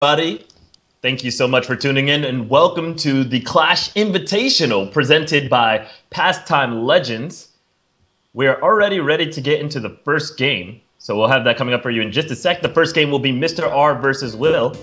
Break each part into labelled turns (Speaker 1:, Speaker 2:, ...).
Speaker 1: Everybody. Thank you so much for tuning in, and welcome to the CLASH Invitational presented by Pastime Legends. We are already ready to get into the first game, so we'll have that coming up for you in just a sec. The first game will be Mr. R versus Will.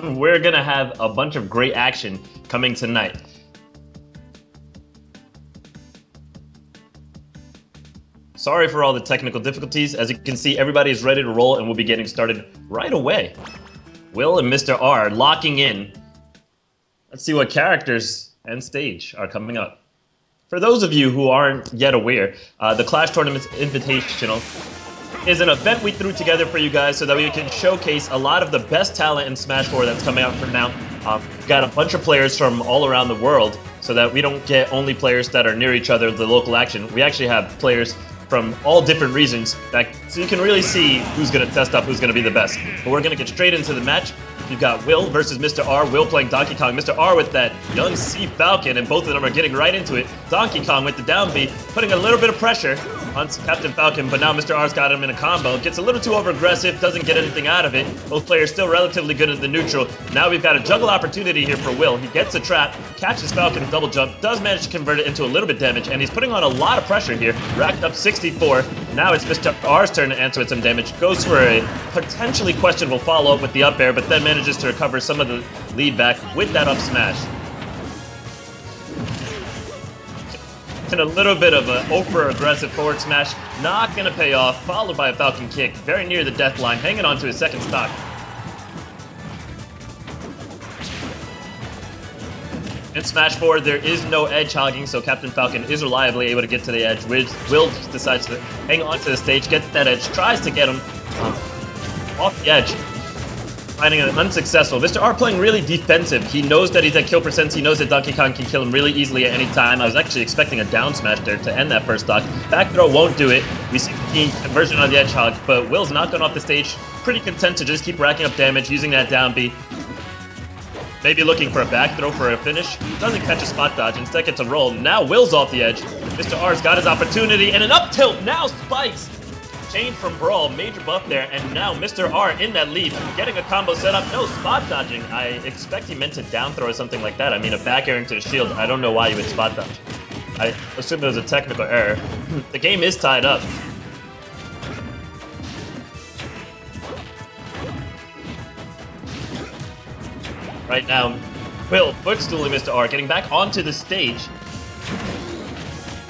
Speaker 1: We're going to have a bunch of great action coming tonight. Sorry for all the technical difficulties. As you can see, everybody is ready to roll and we'll be getting started right away. Will and Mr. R locking in. Let's see what characters and stage are coming up. For those of you who aren't yet aware, the Clash Tournament Invitational is an event we threw together for you guys so that we can showcase a lot of the best talent in Smash 4 that's coming out from now. We've got a bunch of players from all around the world so that we don't get only players that are near each other, the local action. We actually have players from all different regions, so you can really see who's going to test up who's going to be the best. But we're going to get straight into the match. You've got Will versus Mr. R. Will playing Donkey Kong. Mr. R with that young Sea Falcon, and both of them are getting right into it. Donkey Kong with the down B, putting a little bit of pressure on Captain Falcon, but now Mr. R's got him in a combo. Gets a little too over-aggressive, doesn't get anything out of it. Both players still relatively good at the neutral. Now we've got a juggle opportunity here for Will. He gets a trap, catches Falcon, double jump, does manage to convert it into a little bit damage, and he's putting on a lot of pressure here. Racked up 64. Now it's Mr. R's turn to answer with some damage. Goes for a potentially questionable follow-up with the up air, but then manages to recover some of the lead back with that up smash. And a little bit of an over-aggressive forward smash, not going to pay off, followed by a Falcon kick, very near the death line, hanging on to his second stock. In Smash 4, there is no edge hogging, so Captain Falcon is reliably able to get to the edge. Will decides to hang on to the stage, gets that edge, tries to get him off the edge. Finding it unsuccessful. Mr. R playing really defensive. He knows that he's at kill percents. He knows that Donkey Kong can kill him really easily at any time. I was actually expecting a down smash there to end that first stock. Back throw won't do it. We see the conversion on the edge hog, but Will's not going off the stage. Pretty content to just keep racking up damage using that down B. Maybe looking for a back throw for a finish. Doesn't catch a spot dodge. Instead gets a roll. Now Will's off the edge. Mr. R's got his opportunity and an up tilt. Now spikes. Chain from Brawl, major buff there, and now Mr. R in that lead, getting a combo set up, no spot dodging. I expect he meant to down throw or something like that. I mean, a back air into the shield, I don't know why you would spot dodge. I assume it was a technical error. The game is tied up. Right now, Will footstooling Mr. R, getting back onto the stage.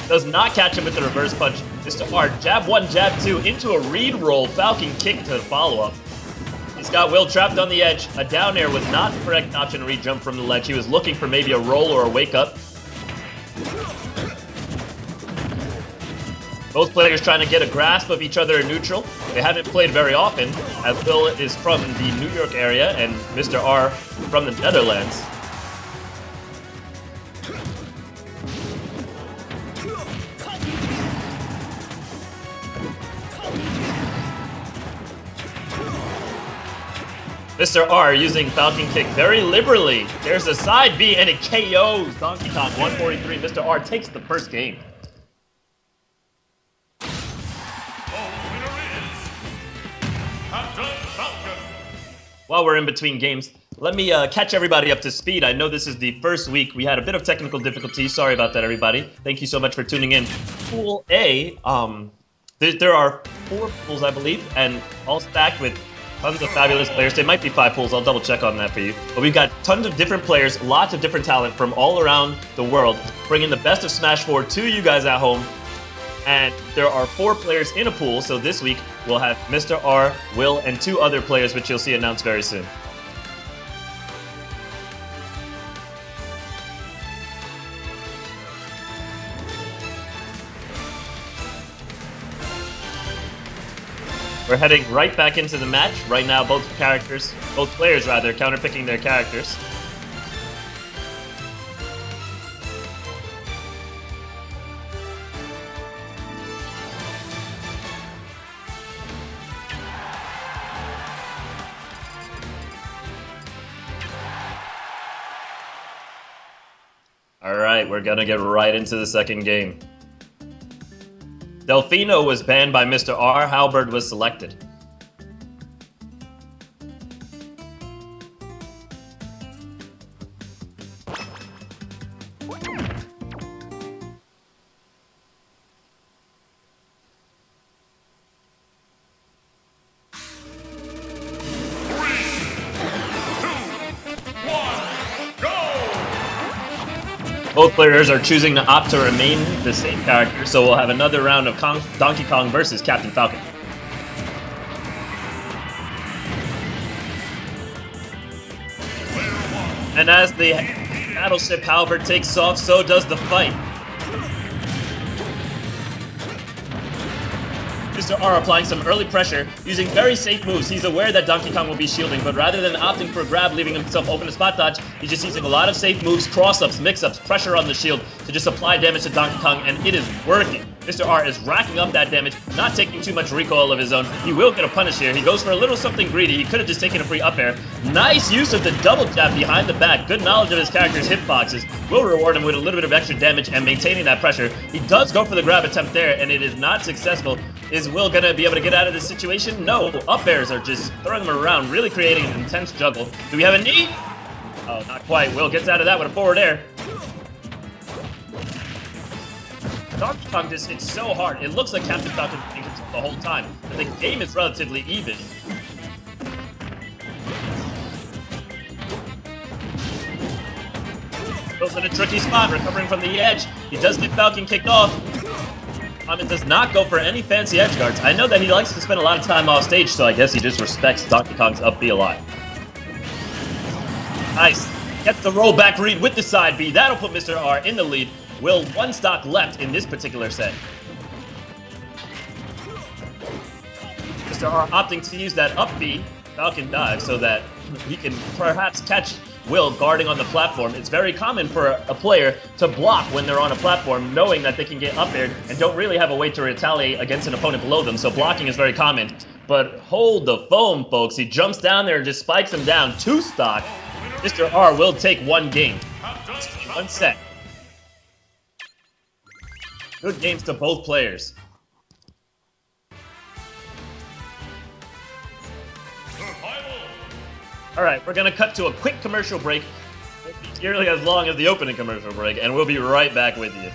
Speaker 1: Does not catch him with the reverse punch. Mr. R, jab one, jab two, into a read roll, Falcon kick to follow up. He's got Will trapped on the edge. A down air was not the correct option to re-jump from the ledge. He was looking for maybe a roll or a wake up. Both players trying to get a grasp of each other in neutral. They haven't played very often, as Will is from the New York area and Mr. R from the Netherlands. Mr. R using Falcon Kick very liberally. There's a side B and it KOs Donkey Kong 143. Mr. R takes the first game. While we're in between games, let me catch everybody up to speed. I know this is the first week. We had a bit of technical difficulties. Sorry about that, everybody. Thank you so much for tuning in. Pool A, there are 4 pools, I believe, and all stacked with tons of fabulous players. There might be 5 pools. I'll double check on that for you. But we've got tons of different players, lots of different talent from all around the world, bringing the best of Smash 4 to you guys at home. And there are 4 players in a pool, so this week we'll have Mr. R, Will, and 2 other players, which you'll see announced very soon. We're heading right back into the match. Right now, both players rather, counterpicking their characters. All right, we're gonna get right into the second game. Delfino was banned by Mr. R. Halberd was selected. Both players are choosing to opt to remain the same character, so we'll have another round of Donkey Kong versus Captain Falcon. And as the battleship, however, takes off, so does the fight. Mr. R applying some early pressure, using very safe moves. He's aware that Donkey Kong will be shielding, but rather than opting for a grab, leaving himself open to spot dodge, he's just using a lot of safe moves, cross-ups, mix-ups, pressure on the shield to just apply damage to Donkey Kong, and it is working. Mr. R is racking up that damage, not taking too much recoil of his own. He will get a punish here. He goes for a little something greedy. He could have just taken a free up air. Nice use of the double jab behind the back. Good knowledge of his character's hitboxes. Will reward him with a little bit of extra damage and maintaining that pressure. He does go for the grab attempt there, and it is not successful. Is Will gonna be able to get out of this situation? No. Up airs are just throwing him around, really creating an intense juggle. Do we have a knee? Oh, not quite. Will gets out of that with a forward air. Donkey Kong just hits so hard. It looks like Captain Falcon hits the whole time, but the game is relatively even. Will's in a tricky spot, recovering from the edge. He does get Falcon kicked off. It does not go for any fancy edge guards. I know that he likes to spend a lot of time off stage, so I guess he just respects Donkey Kong's up B a lot. Nice. Gets the rollback read with the side B. That'll put Mr. R in the lead. Will one stock left in this particular set. Mr. R opting to use that up B Falcon dive so that he can perhaps catch Will guarding on the platform. It's very common for a player to block when they're on a platform, knowing that they can get up aired and don't really have a way to retaliate against an opponent below them, so blocking is very common. But hold the phone, folks. He jumps down there and just spikes him down. 2 stock. Mr. R will take 1 game. 1 set. Good games to both players. Alright, we're gonna cut to a quick commercial break. It won't be nearly as long as the opening commercial break, and we'll be right back with you.